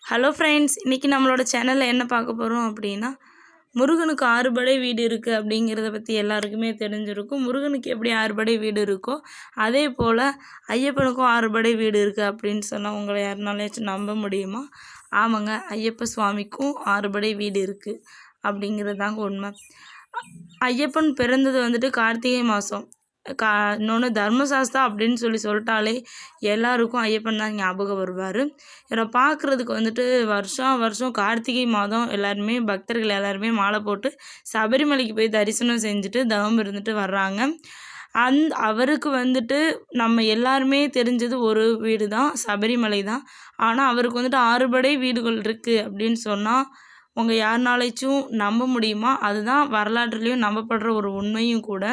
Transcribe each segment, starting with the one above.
Hello friends, இன்றைக்கி நம்மளோட சேனலில் என்ன பார்க்க போகிறோம் அப்படின்னா, முருகனுக்கு 6 படை வீடு இருக்குது அப்படிங்கிறத பற்றி எல்லாருக்குமே தெரிஞ்சிருக்கும். முருகனுக்கு எப்படி 6 படை வீடு இருக்கோ அதே போல் ஐயப்பனுக்கும் 6 படை வீடு இருக்குது அப்படின்னு சொன்னால் உங்களை யாருனாலேயாச்சும் நம்ப முடியுமா? ஆமாங்க, ஐயப்ப சுவாமிக்கும் 6 படை வீடு இருக்குது அப்படிங்கிறது தாங்க உண்மை. ஐயப்பன் பிறந்தது வந்துட்டு கார்த்திகை மாதம். இன்னொன்று தர்மசாஸ்தா அப்படின்னு சொல்லிட்டாலே எல்லாருக்கும் ஐயப்பன் தான் ஞாபகம் வருவார். இவரை பார்க்குறதுக்கு வந்துட்டு வருஷம் கார்த்திகை மாதம் எல்லாருமே பக்தர்கள் எல்லாருமே மாலை போட்டு சபரிமலைக்கு போய் தரிசனம் செஞ்சுட்டு தவம் இருந்துட்டு வர்றாங்க. அவருக்கு வந்துட்டு நம்ம எல்லாருமே தெரிஞ்சது ஒரு வீடு தான், சபரிமலை தான். ஆனால் அவருக்கு வந்துட்டு 6 படை வீடுகள் இருக்குது அப்படின்னு சொன்னால் உங்கள் யாருனாலேச்சும் நம்ப முடியுமா? அதுதான் வரலாற்றுலேயும் நம்பப்படுற ஒரு உண்மையும் கூட.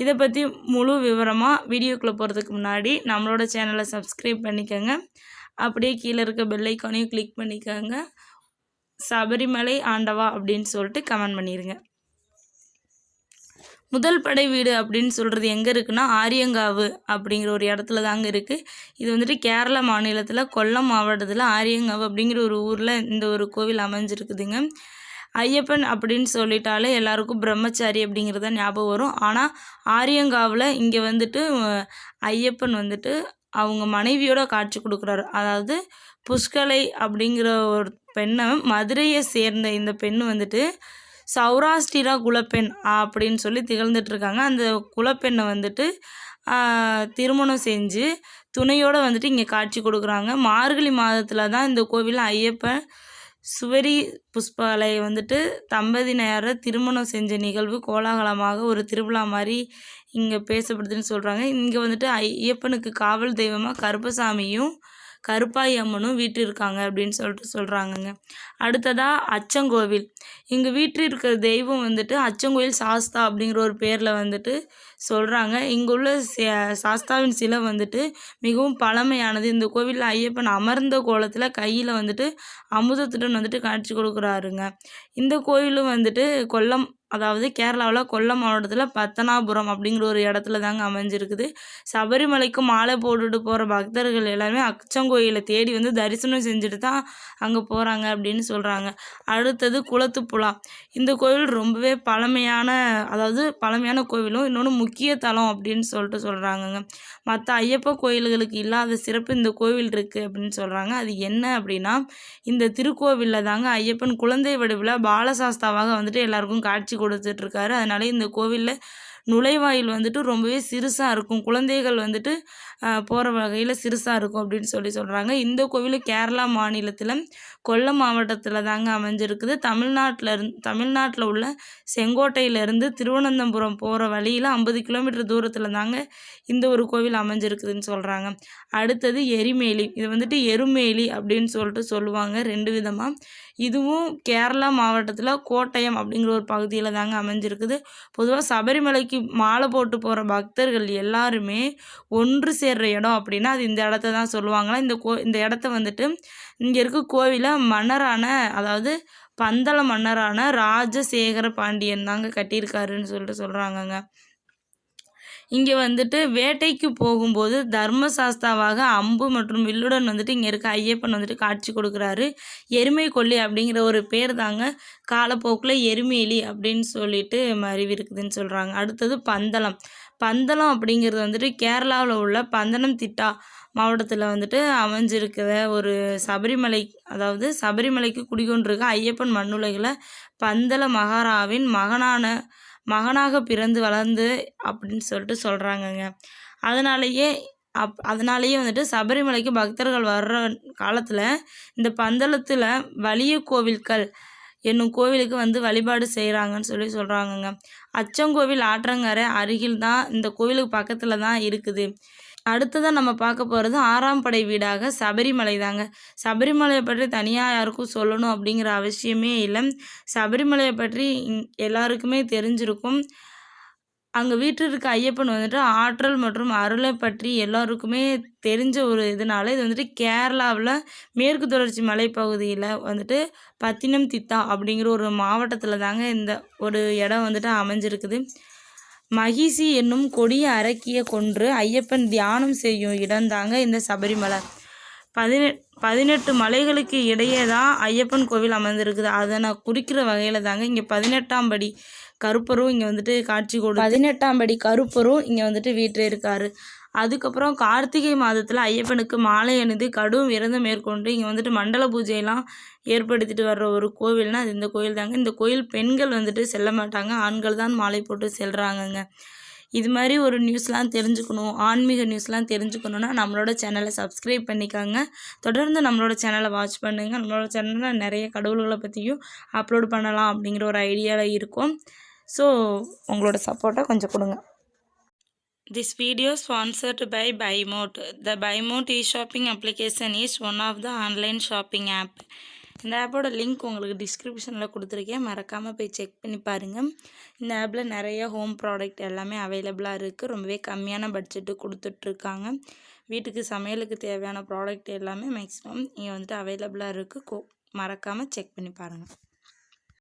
இதை பற்றி முழு விவரமாக வீடியோக்குள்ளே போகிறதுக்கு முன்னாடி நம்மளோட சேனலை சப்ஸ்கிரைப் பண்ணிக்கோங்க. அப்படியே கீழே இருக்க பெல் ஐக்கானையும் கிளிக் பண்ணிக்கோங்க. சபரிமலை ஆண்டவா அப்படின்னு சொல்லிட்டு கமெண்ட் பண்ணிடுங்க. முதல் படை வீடு அப்படின்னு சொல்கிறது எங்கே இருக்குன்னா, ஆரியங்காவு அப்படிங்கிற ஒரு இடத்துல தாங்க இருக்குது. இது வந்துட்டு கேரள மாநிலத்தில் கொல்லம் மாவட்டத்தில் ஆரியங்காவு அப்படிங்கிற ஒரு ஊரில் இந்த ஒரு கோவில் அமைஞ்சிருக்குதுங்க. ஐயப்பன் அப்படின்னு சொல்லிட்டாலே எல்லாருக்கும் பிரம்மச்சாரி அப்படிங்கிறது தான் ஞாபகம் வரும். ஆனால் ஆரியங்காவில் இங்கே வந்துட்டு ஐயப்பன் வந்துட்டு அவங்க மனைவியோட காட்சி கொடுக்குறாரு. அதாவது புஷ்கலை அப்படிங்கிற ஒரு பெண்ணை, மதுரையை சேர்ந்த இந்த பெண் வந்துட்டு சௌராஷ்டிரா குலப்பெண் அப்படின்னு சொல்லி திகழ்ந்துட்டுருக்காங்க. அந்த குலப்பெண்ணை வந்துட்டு திருமணம் செஞ்சு துணையோடு வந்துட்டு இங்கே காட்சி கொடுக்குறாங்க. மார்கழி மாதத்தில் தான் இந்த கோவிலில் ஐயப்பன் சுவரி புஷ்பாலை வந்துட்டு தம்பதியினரை திருமணம் செஞ்ச நிகழ்வு கோலாகலமாக ஒரு திருவிழா மாதிரி இங்கே பேசப்படுதுன்னு சொல்கிறாங்க. இங்கே வந்துட்டு ஐயப்பனுக்கு காவல் தெய்வமாக கருப்பசாமியும் கருப்பாய் அம்மனும் வீட்டு இருக்காங்க அப்படின்னு சொல்கிறாங்கங்க. அடுத்ததாக அச்சங்கோவில். இங்கே வீட்டில் இருக்கிற தெய்வம் வந்துட்டு அச்சங்கோவில் சாஸ்தா அப்படிங்கிற ஒரு பேரில் வந்துட்டு சொல்கிறாங்க. இங்கே உள்ள சாஸ்தாவின் சிலை வந்துட்டு மிகவும் பழமையானது. இந்த கோவிலில் ஐயப்பன் அமர்ந்த கோலத்தில் கையில் வந்துட்டு அமுதத்துடன் வந்துட்டு காட்சி கொடுக்குறாருங்க. இந்த கோயிலும் வந்துட்டு அதாவது கேரளாவில் கொல்லம் மாவட்டத்தில் பத்தனாபுரம் அப்படிங்கிற ஒரு இடத்துல தாங்க அமைஞ்சிருக்குது. சபரிமலைக்கு மாலை போட்டுட்டு போகிற பக்தர்கள் எல்லாருமே அச்சங்கோயிலை தேடி வந்து தரிசனம் செஞ்சுட்டு தான் அங்கே போகிறாங்க அப்படின்னு சொல்கிறாங்க. அடுத்தது குளத்துப்புழா. இந்த கோவில் ரொம்பவே பழமையான கோவிலும் இன்னொன்று முக்கிய தலம் அப்படின்னு சொல்கிறாங்கங்க. மற்ற ஐயப்ப கோயில்களுக்கு இல்லாத சிறப்பு இந்த கோவில் இருக்குது அப்படின்னு சொல்கிறாங்க. அது என்ன அப்படின்னா, இந்த திருக்கோவிலில் தாங்க ஐயப்பன் குழந்தை வடிவில் பாலசாஸ்தாவாக வந்துட்டு எல்லாருக்கும் காட்சி கொடுத்துட்ருக்காரு. அதனால இந்த கோவிலில் நுழைவாயில் வந்துட்டு ரொம்பவே சிறுசாக இருக்கும். குழந்தைகள் வந்துட்டு போகிற வகையில் சிறுசாக இருக்கும் அப்படின்னு சொல்கிறாங்க. இந்த கோவில் கேரளா மாநிலத்தில் கொல்லம் மாவட்டத்தில் தாங்க அமைஞ்சிருக்குது. தமிழ்நாட்டில் உள்ள செங்கோட்டையிலேருந்து திருவனந்தபுரம் போகிற வழியில் 50 கிலோமீட்டர் தூரத்தில் தாங்க இந்த ஒரு கோவில் அமைஞ்சிருக்குதுன்னு சொல்கிறாங்க. அடுத்தது எரிமேலி. இது வந்துட்டு எருமேலி அப்படின்னு சொல்லுவாங்க 2 விதமாக. இதுவும் கேரளா மாவட்டத்தில் கோட்டயம் அப்படிங்கிற ஒரு பகுதியில் தாங்க அமைஞ்சிருக்குது. பொதுவாக சபரிமலைக்கு மாலை போட்டு போகிற பக்தர்கள் எல்லாருமே ஒன்று சேர்ற இடம் அப்படின்னா அது இந்த இடத்த தான் சொல்லுவாங்களாம். இந்த இடத்த வந்துட்டு இங்கே இருக்க கோவிலை அதாவது பந்தள மன்னரான ராஜசேகர பாண்டியன் தாங்க கட்டியிருக்காருன்னு சொல்கிறாங்கங்க. இங்கே வந்துட்டு வேட்டைக்கு போகும்போது தர்மசாஸ்தாவாக அம்பு மற்றும் வில்லுடன் வந்துட்டு இங்கே இருக்க ஐயப்பன் வந்துட்டு காட்சி கொடுக்குறாரு. எருமை கொல்லி அப்படிங்கிற ஒரு பேர் தாங்க காலப்போக்கில் எருமேலி அப்படின்னு சொல்லிட்டு மருவி இருக்குதுன்னு சொல்கிறாங்க. அடுத்தது பந்தளம் அப்படிங்கிறது வந்துட்டு கேரளாவில் உள்ள பந்தனம்திட்டா மாவட்டத்தில் வந்துட்டு அமைஞ்சிருக்கிற ஒரு சபரிமலைக்கு குடிகொண்டிருக்க ஐயப்பன் மண்ணுலகில் பந்தள மகாராவின் மகனாக பிறந்து வளர்ந்து அப்படின்னு சொல்கிறாங்கங்க. அதனாலேயே வந்துட்டு சபரிமலைக்கு பக்தர்கள் வர்ற காலத்தில் இந்த பந்தளத்தில் வலிய கோவில்கள் என்னும் கோவிலுக்கு வந்து வழிபாடு செய்கிறாங்கன்னு சொல்கிறாங்கங்க. அச்சங்கோவில் ஆற்றங்கரை அருகில் தான் இந்த கோவிலுக்கு பக்கத்தில் தான் இருக்குது. அடுத்ததான் நம்ம பார்க்க போகிறது 6ஆம் படை வீடாக சபரிமலை தாங்க. சபரிமலையை பற்றி தனியாக யாருக்கும் சொல்லணும் அப்படிங்கிற அவசியமே இல்லை. சபரிமலையை பற்றி எல்லாருக்குமே தெரிஞ்சிருக்கும். அங்கே வீட்டில் இருக்க ஐயப்பன் வந்துட்டு ஆற்றல் மற்றும் அருளை பற்றி எல்லாருக்குமே தெரிஞ்ச ஒரு இதனால இது வந்துட்டு கேரளாவில் மேற்கு தொடர்ச்சி மலைப்பகுதியில் வந்துட்டு பத்தினம்திட்டா அப்படிங்கிற ஒரு மாவட்டத்தில் தாங்க இந்த ஒரு இடம் வந்துட்டு அமைஞ்சிருக்குது. மகிஷி என்னும் கொடிய அரக்கியை கொன்று ஐயப்பன் தியானம் செய்யும் இடம்தாங்க இந்த சபரிமலை. 18 மலைகளுக்கு இடையே தான் ஐயப்பன் கோவில் அமர்ந்திருக்குது. அதை நான் குறிக்கிற வகையில் தாங்க இங்கே 18ஆம் படி கருப்பரும் இங்கே வந்துட்டு காட்சி கொடு 18ஆம் படி கருப்பரும் இங்கே வந்துட்டு வீட்டில் இருக்கார். அதுக்கப்புறம் கார்த்திகை மாதத்தில் ஐயப்பனுக்கு மாலை அணிந்து கடும் விரதம் மேற்கொண்டு இங்கே வந்துட்டு மண்டல பூஜையெல்லாம் ஏற்படுத்திட்டு வர்ற ஒரு கோவில்னால் அது இந்த கோயில் தாங்க. இந்த கோயில் பெண்கள் வந்துட்டு செல்ல மாட்டாங்க, ஆண்கள் தான் மாலை போட்டு செல்கிறாங்கங்க. இது மாதிரி ஒரு நியூஸ்லாம் தெரிஞ்சுக்கணும், ஆன்மீக நியூஸ்லாம் தெரிஞ்சுக்கணுன்னா நம்மளோட சேனலை சப்ஸ்கிரைப் பண்ணிக்காங்க. தொடர்ந்து நம்மளோட சேனலை வாட்ச் பண்ணுங்கள். நம்மளோட சேனலில் நிறைய கடவுள்களை பற்றியும் அப்லோட் பண்ணலாம் அப்படிங்கிற ஒரு ஐடியாவில் இருக்கும். ஸோ உங்களோட சப்போர்ட்டை கொஞ்சம் கொடுங்க. This video sponsored by BuyMote. The BuyMote e-shopping application is one of the online shopping app. இந்த ஆப்போட லிங்க் உங்களுக்கு டிஸ்கிரிப்ஷனில் கொடுத்துருக்கேன், மறக்காமல் போய் செக் பண்ணி பாருங்கள். இந்த ஆப்பில் நிறைய ஹோம் ப்ராடக்ட் எல்லாமே அவைலபிளாக இருக்குது. ரொம்பவே கம்மியான பட்ஜெட்டு கொடுத்துட்ருக்காங்க. வீட்டுக்கு சமையலுக்கு தேவையான ப்ராடக்ட் எல்லாமே மேக்ஸிமம் இங்கே வந்துட்டு அவைலபிளாக இருக்குது. மறக்காமல் செக் பண்ணி பாருங்கள்.